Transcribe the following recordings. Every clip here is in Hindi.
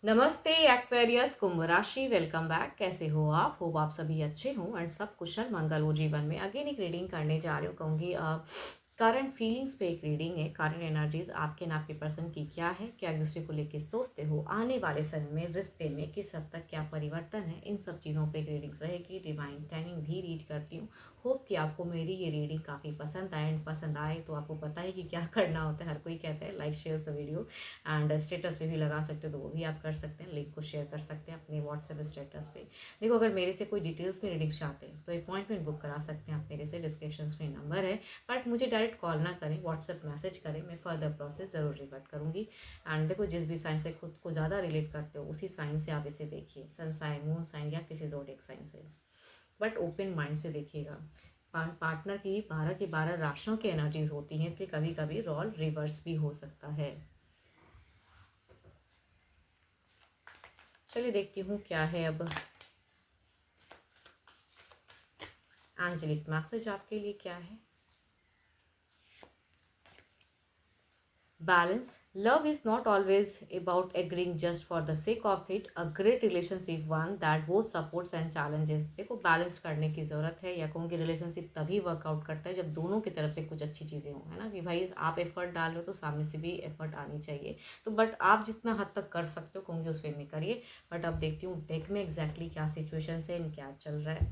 नमस्ते एक्वेरियस कुंभ राशि, वेलकम बैक। कैसे हो आप? होप आप सभी अच्छे हों एंड सब कुशल मंगल हो जीवन में। अगेन एक रीडिंग करने जा रही हूँ। कहूँगी करंट फीलिंग्स पे एक रीडिंग है। करंट एनर्जीज आपके ना आपके पर्सन की क्या है, क्या एक दूसरे को लेके सोचते हो, आने वाले समय में रिश्ते में किस हद तक क्या परिवर्तन है, इन सब चीज़ों पे एक रीडिंग्स रहेगी। डिवाइन टाइमिंग भी रीड करती हूँ। होप कि आपको मेरी ये रीडिंग काफ़ी पसंद आए एंड पसंद आए तो आपको पता है कि क्या करना होता है। हर कोई कहता है like share the video and status पे भी लगा सकते हो तो वो भी आप कर सकते हैं। लिंक को शेयर कर सकते हैं अपने व्हाट्सएप स्टेटस पे। देखो, अगर मेरे से कोई डिटेल्स में रीडिंग चाहते हैं तो अपॉइंटमेंट बुक करा सकते हैं आप मेरे से। डिस्क्रिप्शन में नंबर है, बट मुझे डायरेक्ट कॉल ना करें, व्हाट्सएप मैसेज करें। मैं फर्दर प्रोसेस ज़रूर रिवर्ट करूँगी। एंड देखो, जिस भी साइन से खुद को ज़्यादा रिलेट करते हो उसी साइन से आप इसे देखिए। सन साइन, मून साइन या किसी ज़ोडिएक साइन से, बट ओपन माइंड से देखिएगा। पार्टनर की 12 के 12 राशियों की एनर्जीज होती हैं, इसलिए कभी कभी रोल रिवर्स भी हो सकता है। चलिए देखती हूँ क्या है अब एंजेलिक मैसेज आपके लिए क्या है। Balance. Love is not always about agreeing just for the sake of it. A great relationship one that both supports and challenges. देखो, बैलेंस करने की ज़रूरत है, या कहूँगी रिलेशनशिप तभी वर्कआउट करता है जब दोनों की तरफ से कुछ अच्छी चीज़ें हों, है ना। कि भाई आप एफर्ट डाल रहे हो तो सामने से भी एफर्ट आनी चाहिए। तो बट आप जितना हद तक कर सकते हो कहूँगी उस वे में करिए। बट अब देखती हूँ डेक में एग्जैक्टली क्या सिचुएशन है, क्या चल रहा है,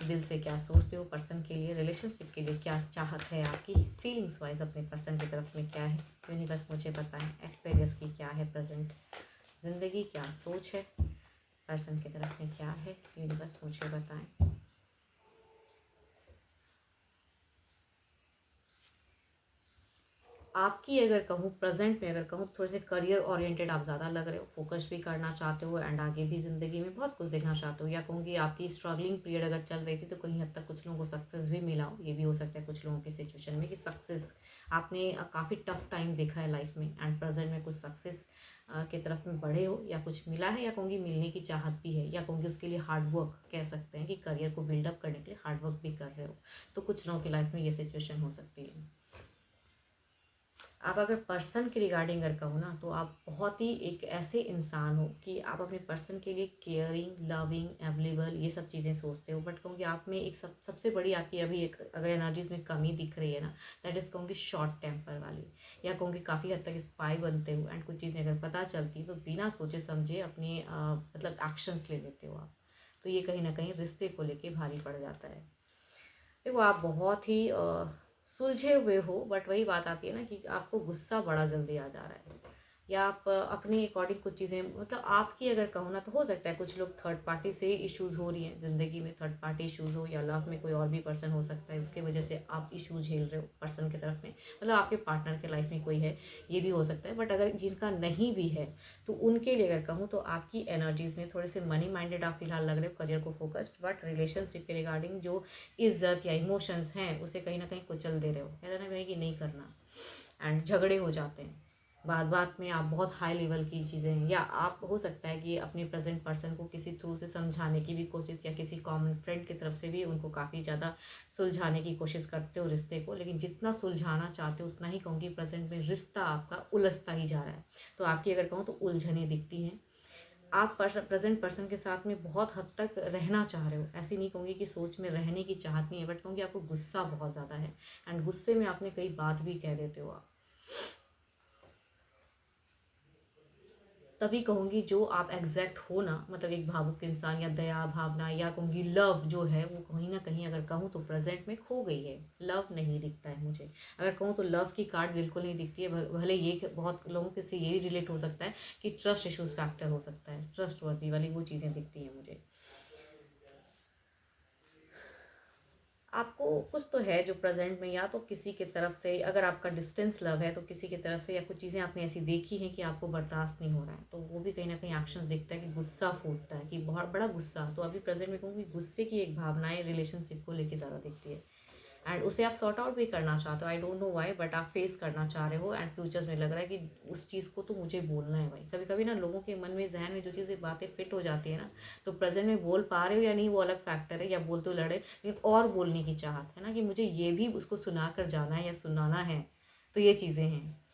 दिल से क्या सोचते हो पर्सन के लिए, रिलेशनशिप के लिए क्या चाहत है आपकी, फीलिंग्स वाइज अपने पर्सन की तरफ में क्या है। यूनिवर्स मुझे बताएं एक्सपीरियंस की क्या है, प्रेजेंट जिंदगी क्या सोच है, पर्सन की तरफ में क्या है, यूनिवर्स मुझे बताएं। आपकी अगर कहूँ प्रेजेंट में, अगर कहूँ थोड़े से करियर ओरिएंटेड आप ज़्यादा लग रहे हो, फोकस भी करना चाहते हो एंड आगे भी ज़िंदगी में बहुत कुछ देखना चाहते हो, या कहूँगी आपकी स्ट्रगलिंग पीरियड अगर चल रही थी तो कहीं हद तक कुछ लोगों को सक्सेस भी मिला हो। ये भी हो सकता है कुछ लोगों की सिचुएशन में कि सक्सेस आपने काफ़ी टफ टाइम देखा है लाइफ में एंड प्रेजेंट में कुछ सक्सेस की तरफ में बढ़े हो, या कुछ मिला है, या कहूँगी मिलने की चाहत भी है, या कहूँगी उसके लिए हार्ड वर्क कह सकते हैं कि करियर को बिल्डअप करने के लिए हार्ड वर्क भी कर रहे हो। तो कुछ लोगों की लाइफ में ये सिचुएशन हो सकती है। आप अगर पर्सन के रिगार्डिंग अगर कहूँ ना, तो आप बहुत ही एक ऐसे इंसान हो कि आप अपने पर्सन के लिए केयरिंग, लविंग, अवेलेबल ये सब चीज़ें सोचते हो। बट कहूँगी आप में एक सबसे बड़ी आपकी अभी एक अगर एनर्जीज में कमी दिख रही है ना, दैट इज़ कहूँगी शॉर्ट टेम्पर वाली, या कहूँगी काफ़ी हद तक स्पाई बनते हो एंड कुछ चीज़ें अगर पता चलती तो बिना सोचे समझे अपने मतलब एक्शंस ले लेते हो आप। तो ये कहीं ना कहीं रिश्ते को लेके भारी पड़ जाता है। देखो, आप बहुत ही सुलझे हुए हो, बट वही बात आती है ना कि आपको गुस्सा बड़ा जल्दी आ जा रहा है, या आप अपने अकॉर्डिंग कुछ चीज़ें, मतलब आपकी अगर कहूँ ना तो हो सकता है कुछ लोग थर्ड पार्टी से इश्यूज हो रही हैं ज़िंदगी में, थर्ड पार्टी इश्यूज हो, या लव में कोई और भी पर्सन हो सकता है उसकी वजह से आप इशू झेल रहे हो पर्सन की तरफ में, मतलब आपके पार्टनर के लाइफ में कोई है, ये भी हो सकता है। बट अगर जिनका नहीं भी है तो उनके लिए अगर कहूँ तो आपकी एनर्जीज में थोड़े से मनी माइंडेड आप फिलहाल लग रहे हो, करियर को फोकस्ड, बट रिलेशनशिप के रिगार्डिंग जो इज्जत या इमोशंस हैं उसे कहीं ना कहीं कुचल दे रहे हो, कहते ना भाई कि नहीं करना, एंड झगड़े हो जाते हैं। बात बात में आप बहुत हाई लेवल की चीज़ें हैं, या आप हो सकता है कि अपने प्रेजेंट पर्सन को किसी थ्रू से समझाने की भी कोशिश, या किसी कॉमन फ्रेंड की तरफ से भी उनको काफ़ी ज़्यादा सुलझाने की कोशिश करते हो रिश्ते को, लेकिन जितना सुलझाना चाहते हो उतना ही कहूँगी प्रेजेंट में रिश्ता आपका उलझता ही जा रहा है। तो आपकी अगर कहूँ तो उलझने दिखती हैं। आप प्रेजेंट पर्सन के साथ में बहुत हद तक रहना चाह रहे हो, ऐसी नहीं कहूँगी कि सोच में रहने की चाहत नहीं है, बट कहूँगी आपको गुस्सा बहुत ज़्यादा है एंड गुस्से में आपने कई बात भी कह देते हो आप। तभी कहूँगी जो आप एग्जैक्ट हो ना, मतलब एक भावुक इंसान, या दया भावना, या कहूँगी लव जो है वो कहीं ना कहीं अगर कहूँ तो प्रेजेंट में खो गई है। लव नहीं दिखता है मुझे। अगर कहूँ तो लव की कार्ड बिल्कुल नहीं दिखती है। भले ये बहुत लोगों के से ये भी रिलेट हो सकता है कि ट्रस्ट इशूज फैक्टर हो सकता है, ट्रस्ट वर्दी वाली वो चीज़ें दिखती हैं मुझे। आपको कुछ तो है जो प्रेजेंट में, या तो किसी की तरफ से, अगर आपका डिस्टेंस लव है तो किसी की तरफ से, या कुछ चीज़ें आपने ऐसी देखी हैं कि आपको बर्दाश्त नहीं हो रहा है, तो वो भी कहीं ना कहीं एक्शंस दिखता है कि गुस्सा फूटता है, कि बहुत बड़ा गुस्सा। तो अभी प्रेजेंट में कहूँगी गुस्से की एक भावनाएं रिलेशनशिप को लेके ज़्यादा दिखती है, एंड उसे आप सॉर्ट आउट भी करना चाहते हो। I don't know why, but आप फेस करना चाह रहे हो एंड फ्यूचर्स में लग रहा है कि उस चीज़ को तो मुझे बोलना है भाई। कभी कभी ना लोगों के मन में, जहन में जो चीज़ें बातें फिट हो जाती है ना, तो प्रेजेंट में बोल पा रहे हो या नहीं वो अलग फैक्टर है, या बोलते हो लड़े, लेकिन और बोलने की चाहत है ना कि मुझे ये भी उसको सुना कर जाना है या सुनाना है। तो ये चीज़ें हैं।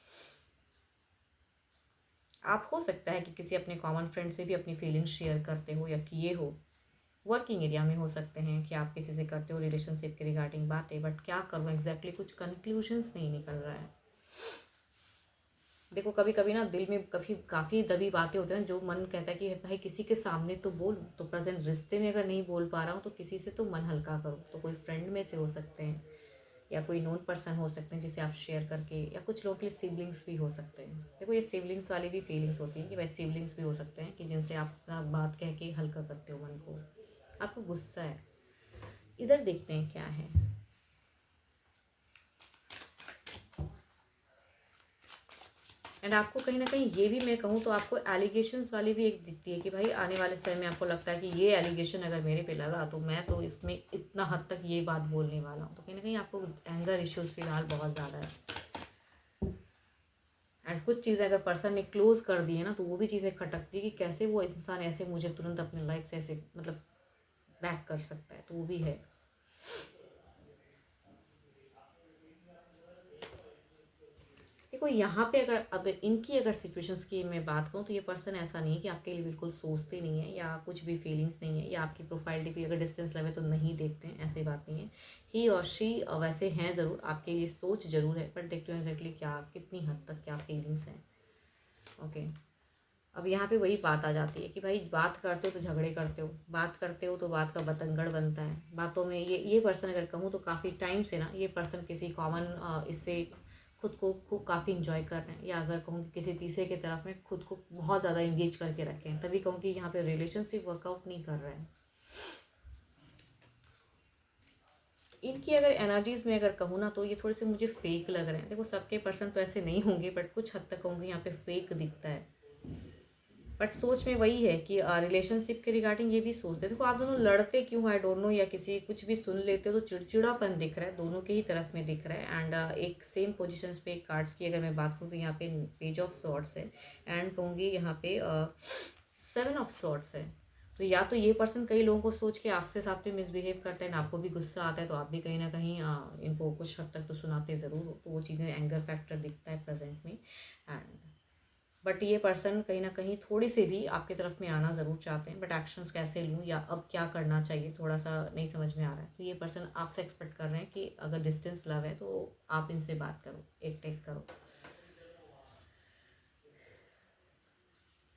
आप हो सकता है कि किसी अपने कॉमन फ्रेंड से भी अपनी फीलिंग्स शेयर करते हो या किए हो। वर्किंग एरिया में हो सकते हैं कि आप किसी से करते हो रिलेशनशिप के रिगार्डिंग बातें, बट क्या करूँ एग्जैक्टली कुछ कंक्लूजन्स नहीं निकल रहा है। देखो कभी कभी ना दिल में काफ़ी काफ़ी दबी बातें होती हैं ना, जो मन कहता है कि भाई किसी के सामने तो बोल, तो प्रेजेंट रिश्ते में अगर नहीं बोल पा रहा हूँ तो किसी से तो मन हल्का करो। तो कोई फ्रेंड में से हो सकते हैं या कोई नोन पर्सन हो सकते हैं जिसे आप शेयर करके, या कुछ लोगों के लिए सिबलिंग्स भी हो सकते हैं। देखो ये सिबलिंग्स वाली भी फीलिंग्स होती हैं कि भाई सिबलिंग्स भी हो सकते हैं कि जिनसे आप अपना बात कह के हल्का करते हो मन को। आपको गुस्सा है, इधर देखते हैं क्या है। एंड आपको कहीं ना कहीं ये भी मैं कहूँ तो आपको एलिगेशंस वाली भी एक दिखती है कि भाई आने वाले समय में आपको लगता है कि ये एलिगेशन अगर मेरे पे लगा तो मैं तो इसमें इतना हद तक ये बात बोलने वाला हूँ। तो कहीं ना कहीं आपको एंगर इश्यूज फिलहाल बहुत ज़्यादा है। एंड कुछ चीज़ें अगर पर्सन ने क्लोज कर दी है ना, तो वो भी चीज़ें खटकती है कि कैसे वो इंसान ऐसे मुझे तुरंत अपने लाइफ से ऐसे मतलब बैक कर सकता है। तो वो भी है। देखो यहाँ पे अगर अब इनकी अगर सिचुएशंस की मैं बात करूँ तो ये पर्सन ऐसा नहीं है कि आपके लिए बिल्कुल सोचते नहीं है या कुछ भी फीलिंग्स नहीं है, या आपकी प्रोफाइल भी अगर डिस्टेंस लगे तो नहीं देखते हैं, ऐसी बात नहीं है। ही और शी वैसे हैं ज़रूर, आपके लिए सोच ज़रूर है, बट देखते हो एग्जैक्टली क्या कितनी हद तक क्या फीलिंग्स हैं। ओके, अब यहाँ पे वही बात आ जाती है कि भाई बात करते हो तो झगड़े करते हो, बात करते हो तो बात का बतंगड़ बनता है बातों में। ये पर्सन अगर कहूँ तो काफ़ी टाइम से ना ये पर्सन किसी कॉमन इससे खुद को खूब काफ़ी इंजॉय कर रहे हैं, या अगर कहूँ कि किसी तीसरे की तरफ में खुद को बहुत ज़्यादा इंगेज करके रखे हैं, तभी कहूँ कि यहाँ पे रिलेशनशिप वर्कआउट नहीं कर रहे हैं। इनकी अगर एनर्जीज में अगर कहूँ ना तो ये थोड़े से मुझे फेक लग रहे हैं। देखो सबके पर्सन तो ऐसे नहीं होंगे, बट कुछ हद तक कहूँगी यहाँ पे फेक दिखता है। बट सोच में वही है कि रिलेशनशिप के रिगार्डिंग ये भी सोचते हैं। देखो आप दोनों लड़ते क्यों, आई डोंट नो, या किसी कुछ भी सुन लेते हो तो चिड़चिड़ापन दिख रहा है, दोनों के ही तरफ में दिख रहा है। एंड एक सेम पोजीशंस पे कार्ड्स की अगर मैं बात करूँ तो यहाँ पे पेज ऑफ सॉर्ड्स है, एंड कहूँगी यहाँ पे 7 ऑफ सॉर्ड्स है। तो या तो ये पर्सन कई लोगों को सोच के आपके साथ भी मिसबिहेव करता है ना, आपको भी गुस्सा आता है, तो आप भी कहीं ना कहीं इनको कुछ हद तक तो सुनाते ज़रूर हो, तो वो चीज़ें एंगर फैक्टर दिखता है प्रेजेंट में। एंड बट ये पर्सन कहीं ना कहीं थोड़ी सी भी आपकी तरफ में आना ज़रूर चाहते हैं, बट एक्शंस कैसे लूँ या अब क्या करना चाहिए थोड़ा सा नहीं समझ में आ रहा है। तो ये पर्सन आपसे एक्सपेक्ट कर रहे हैं कि अगर डिस्टेंस लव है तो आप इनसे बात करो, एक टेक करो।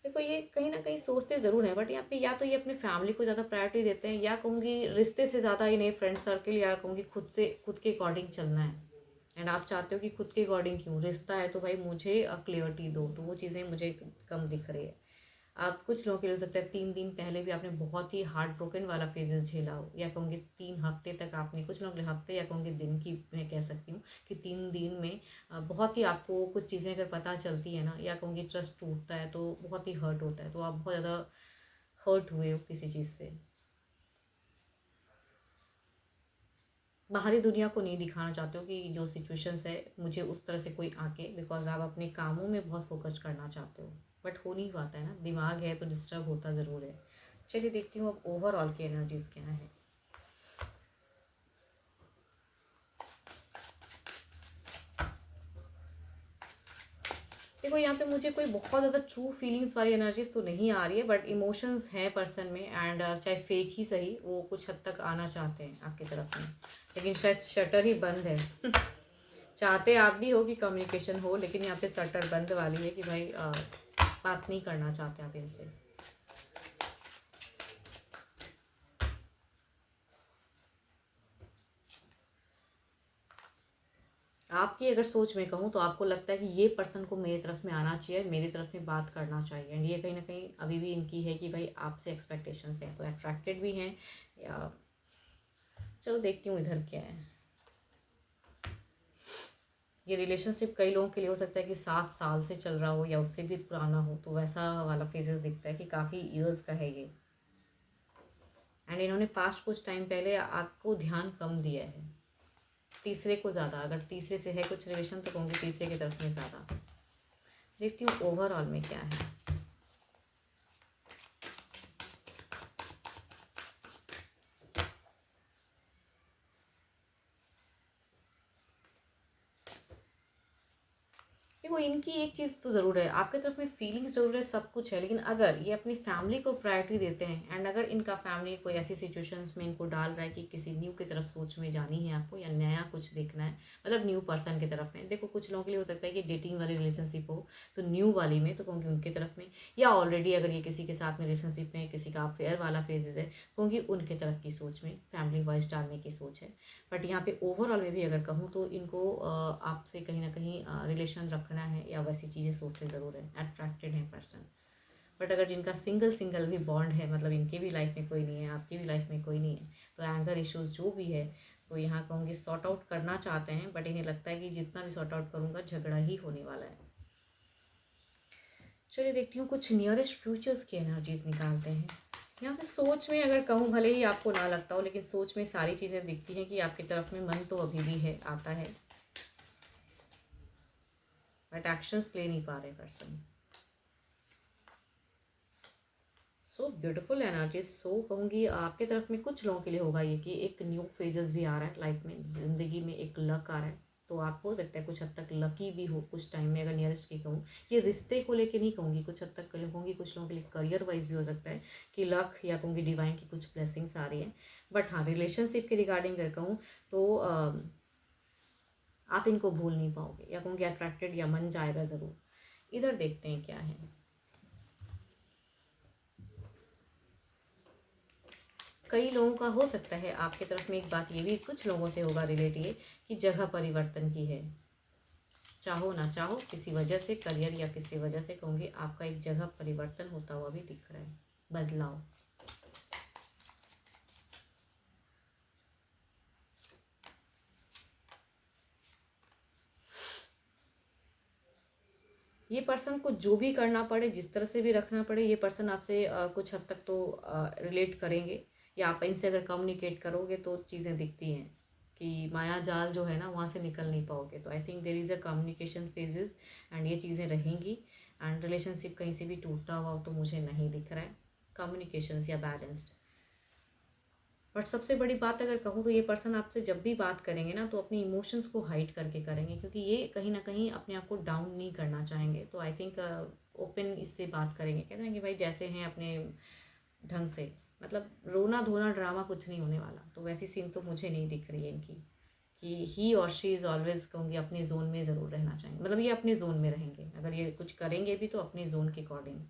देखो ये कहीं ना कहीं सोचते ज़रूर हैं, बट यहाँ पे या तो ये अपनी फैमिली को ज़्यादा प्रायोरिटी देते हैं, या कहूँगी रिश्ते से ज़्यादा इन्हें फ्रेंड सर्कल या कहूँगी खुद से खुद के अकॉर्डिंग चलना है। एंड आप चाहते हो कि खुद के अकॉर्डिंग क्यों, रिश्ता है तो भाई मुझे क्लियरिटी दो, तो वो चीज़ें मुझे कम दिख रही है। आप कुछ लोगों के लिए हो सकता है 3 दिन पहले भी आपने बहुत ही हार्ट ब्रोकन वाला फेजेस झेला हो, या कहूँगी 3 हफ्ते तक आपने, कुछ लोगों के लिए हफ्ते या कहूँगी दिन की मैं कह सकती हूँ कि 3 दिन में बहुत ही आपको कुछ चीज़ें अगर पता चलती है ना, या कहूँगी ट्रस्ट टूटता है तो बहुत ही हर्ट होता है, तो आप बहुत ज़्यादा हर्ट हुए हो किसी चीज़ से। बाहरी दुनिया को नहीं दिखाना चाहते हो कि जो सिचुएशंस है मुझे उस तरह से कोई आके, बिकॉज आप अपने कामों में बहुत फोकस करना चाहते हो, बट हो नहीं पाता है ना, दिमाग है तो डिस्टर्ब होता ज़रूर है। चलिए देखती हूँ अब ओवरऑल की एनर्जीज क्या है। देखो यहाँ पे मुझे कोई बहुत ज़्यादा ट्रू फीलिंग्स वाली एनर्जीज तो नहीं आ रही है, बट इमोशंस हैं पर्सन में, एंड चाहे फेक ही सही वो कुछ हद तक आना चाहते हैं आपकी तरफ में, लेकिन शायद शटर ही बंद है। चाहते आप भी हो कि कम्युनिकेशन हो, लेकिन यहाँ पे शटर बंद वाली है कि भाई बात नहीं करना चाहते आप इनसे। आपकी अगर सोच में कहूँ तो आपको लगता है कि ये पर्सन को मेरी तरफ में आना चाहिए, मेरी तरफ में बात करना चाहिए, एंड ये कहीं ना कहीं अभी भी इनकी है कि भाई आपसे एक्सपेक्टेशंस हैं, तो अट्रैक्टेड भी हैं, या चलो देखती हूँ इधर क्या है। ये रिलेशनशिप कई लोगों के लिए हो सकता है कि 7 साल से चल रहा हो या उससे भी पुराना हो, तो वैसा वाला फेजेस दिखता है कि काफ़ी ईयर्स का है ये। एंड इन्होंने पास्ट कुछ टाइम पहले आपको ध्यान कम दिया है, तीसरे को ज़्यादा, अगर तीसरे से है कुछ रिलेशन तो कहूँगी तीसरे की तरफ में ज़्यादा। देखती हूँ ओवरऑल में क्या है। देखो देखो इनकी एक चीज़ तो ज़रूर है, आपकी तरफ में फीलिंग्स ज़रूर है, सब कुछ है, लेकिन अगर ये अपनी फैमिली को प्रायोरिटी देते हैं एंड अगर इनका फैमिली कोई ऐसी सिचुएशंस में इनको डाल रहा है कि किसी न्यू की तरफ सोच में जानी है आपको या नया कुछ देखना है, मतलब न्यू पर्सन की तरफ में, देखो कुछ लोगों के लिए हो सकता है कि डेटिंग वाली रिलेशनशिप हो, तो न्यू वाली में तो कहूँगी उनके तरफ में, या ऑलरेडी अगर ये किसी के साथ में रिलेशनशिप में किसी का अफेयर वाला फेजेस है, कहूँगी उनके तरफ की सोच में फैमिली वाइज डालने की सोच है। बट यहाँ पे ओवरऑल में भी अगर कहूँ तो इनको आपसे कहीं ना कहीं रिलेशन रखना है या वैसी चीज़ें सोचते ज़रूर है, अट्रैक्टेड है पर्सन। बट अगर जिनका सिंगल सिंगल भी बॉन्ड है, मतलब इनके भी लाइफ में कोई नहीं है, आपकी भी लाइफ में कोई नहीं है, तो एंगर इश्यूज जो भी है तो यहाँ कहूँगी सॉर्ट आउट करना चाहते हैं, बट इन्हें लगता है कि जितना भी सॉर्ट आउट करूँगा झगड़ा ही होने वाला है। चलिए देखती हूँ कुछ नियरेस्ट फ्यूचर्स की एनर्जीज निकालते हैं। यहाँ से सोच में अगर कहूँ, भले ही आपको ना लगता हो, लेकिन सोच में सारी चीज़ें दिखती हैं कि आपकी तरफ में मन तो अभी भी है, आता है, बट एक्शंस ले नहीं पा रहे person. So beautiful energies. So कहूँगी आपके तरफ में कुछ लोगों के लिए होगा ये कि एक न्यू फेजेस भी आ रहा है लाइफ में, ज़िंदगी में एक लक आ रहा है, तो आप हो सकता है कुछ हद तक लकी भी हो कुछ टाइम में। अगर नियरेस्ट की कहूँ, ये रिश्ते को लेके नहीं कहूँगी, कुछ हद तक कहूँगी कुछ लोगों के लिए करियर वाइज भी हो सकता है कि लक, या कहूँगी डिवाइन की कुछ ब्लेसिंग्स आ रही हैं। बट हाँ, रिलेशनशिप के रिगार्डिंग अगर कहूँ तो आप इनको भूल नहीं पाओगे, या कहूँगी अट्रैक्टेड या मन जाएगा ज़रूर। इधर देखते हैं क्या है। कई लोगों का हो सकता है आपके तरफ में एक बात ये भी कुछ लोगों से होगा रिलेट, ये कि जगह परिवर्तन की है, चाहो ना चाहो किसी वजह से, करियर या किसी वजह से कहूँगी आपका एक जगह परिवर्तन होता हुआ भी दिख रहा है, बदलाव। ये पर्सन को जो भी करना पड़े, जिस तरह से भी रखना पड़े, ये पर्सन आपसे कुछ हद तक तो रिलेट करेंगे, या आप इनसे अगर कम्युनिकेट करोगे तो चीज़ें दिखती हैं कि माया जाल जो है ना वहाँ से निकल नहीं पाओगे। तो I think there is a communication phases and ये चीज़ें रहेंगी। एंड रिलेशनशिप कहीं से भी टूटता हुआ तो मुझे नहीं दिख रहा है, कम्युनिकेशंस या बैलेंस्ड। बट सबसे बड़ी बात अगर कहूँ तो ये पर्सन आपसे जब भी बात करेंगे ना तो अपनी इमोशंस को हाइड करके करेंगे, क्योंकि ये कहीं ना कहीं अपने आप को डाउन नहीं करना चाहेंगे। तो आई थिंक ओपन इससे बात करेंगे, कहते हैं कि भाई जैसे हैं अपने ढंग से, मतलब रोना धोना ड्रामा कुछ नहीं होने वाला। तो वैसी सीन तो मुझे नहीं दिख रही है इनकी, कि ही और शी इज़ ऑलवेज कहूँगी अपने जोन में ज़रूर रहना चाहेंगे, मतलब ये अपने जोन में रहेंगे, अगर ये कुछ करेंगे भी तो अपने जोन के अकॉर्डिंग।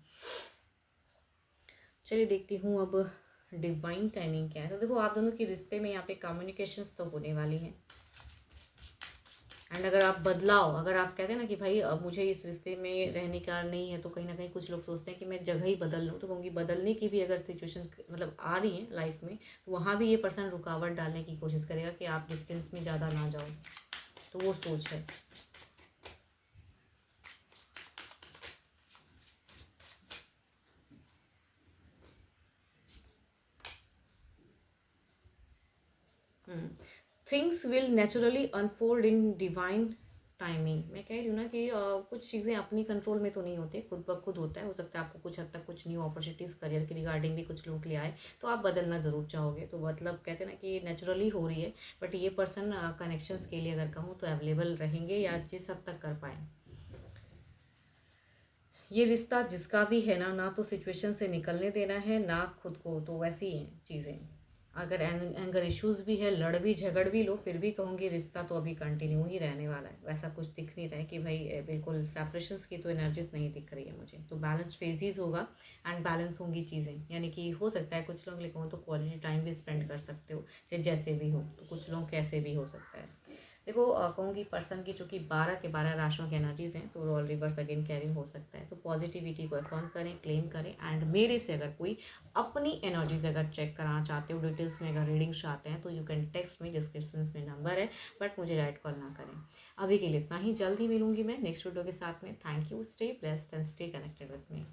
चलिए देखती हूँ अब डिवाइन टाइमिंग क्या है। तो देखो आप दोनों के रिश्ते में यहाँ पे कम्युनिकेशंस तो होने वाली हैं। एंड अगर आप बदलाव, अगर आप कहते हैं ना कि भाई अब मुझे इस रिश्ते में रहने का नहीं है, तो कहीं ना कहीं कुछ लोग सोचते हैं कि मैं जगह ही बदल लूँ, तो कहूँगी बदलने की भी अगर सिचुएशन मतलब आ रही है लाइफ में, तो वहाँ भी ये पर्सन रुकावट डालने की कोशिश करेगा कि आप डिस्टेंस में ज़्यादा ना जाओ। तो वो सोच है। Things will naturally unfold in divine timing. मैं कह रही हूँ ना कि कुछ चीज़ें अपनी कंट्रोल में तो नहीं होती, खुद ब खुद होता है। हो सकता है आपको कुछ हद तक कुछ न्यू अपॉर्चुनिटीज़ करियर के रिगार्डिंग भी कुछ लोग ले आए, तो आप बदलना ज़रूर चाहोगे। तो मतलब कहते हैं ना कि नेचुरली हो रही है, बट ये पर्सन कनेक्शंस के लिए अगर कहूँ तो अवेलेबल रहेंगे, या जिस हद तक कर पाएँ। ये रिश्ता जिसका भी है ना, ना तो सिचुएशन से निकलने देना है ना खुद को, तो वैसी हैं चीज़ें। अगर एंगर इश्यूज भी है, लड़ भी झगड़ भी लो, फिर भी कहूँगी रिश्ता तो अभी कंटिन्यू ही रहने वाला है। वैसा कुछ दिख नहीं रहा है कि भाई बिल्कुल सेपरेशंस की तो एनर्जीज नहीं दिख रही है मुझे। तो बैलेंस्ड फेजेस होगा एंड बैलेंस होंगी चीज़ें, यानी कि हो सकता है कुछ लोग लिखूँ तो क्वालिटी टाइम भी स्पेंड कर सकते हो, चाहे जैसे भी हो, तो कुछ लोग कैसे भी हो सकता है। देखो कहूँगी पर्सन की चूँकि 12 के 12 राशियों की एनर्जीज हैं, तो रोल रिवर्स अगेन कैरिंग हो सकता है। तो पॉजिटिविटी को अफर्म करें, क्लेम करें। एंड मेरे से अगर कोई अपनी एनर्जीज अगर चेक कराना चाहते हो, डिटेल्स में अगर रीडिंग्स चाहते हैं, तो you can text me, description में नंबर है, बट मुझे डायरेक्ट कॉल ना करें। अभी के लिए इतना ही, जल्द ही मिलूंगी मैं नेक्स्ट वीडियो के साथ में। Thank you, stay blessed and stay connected with me.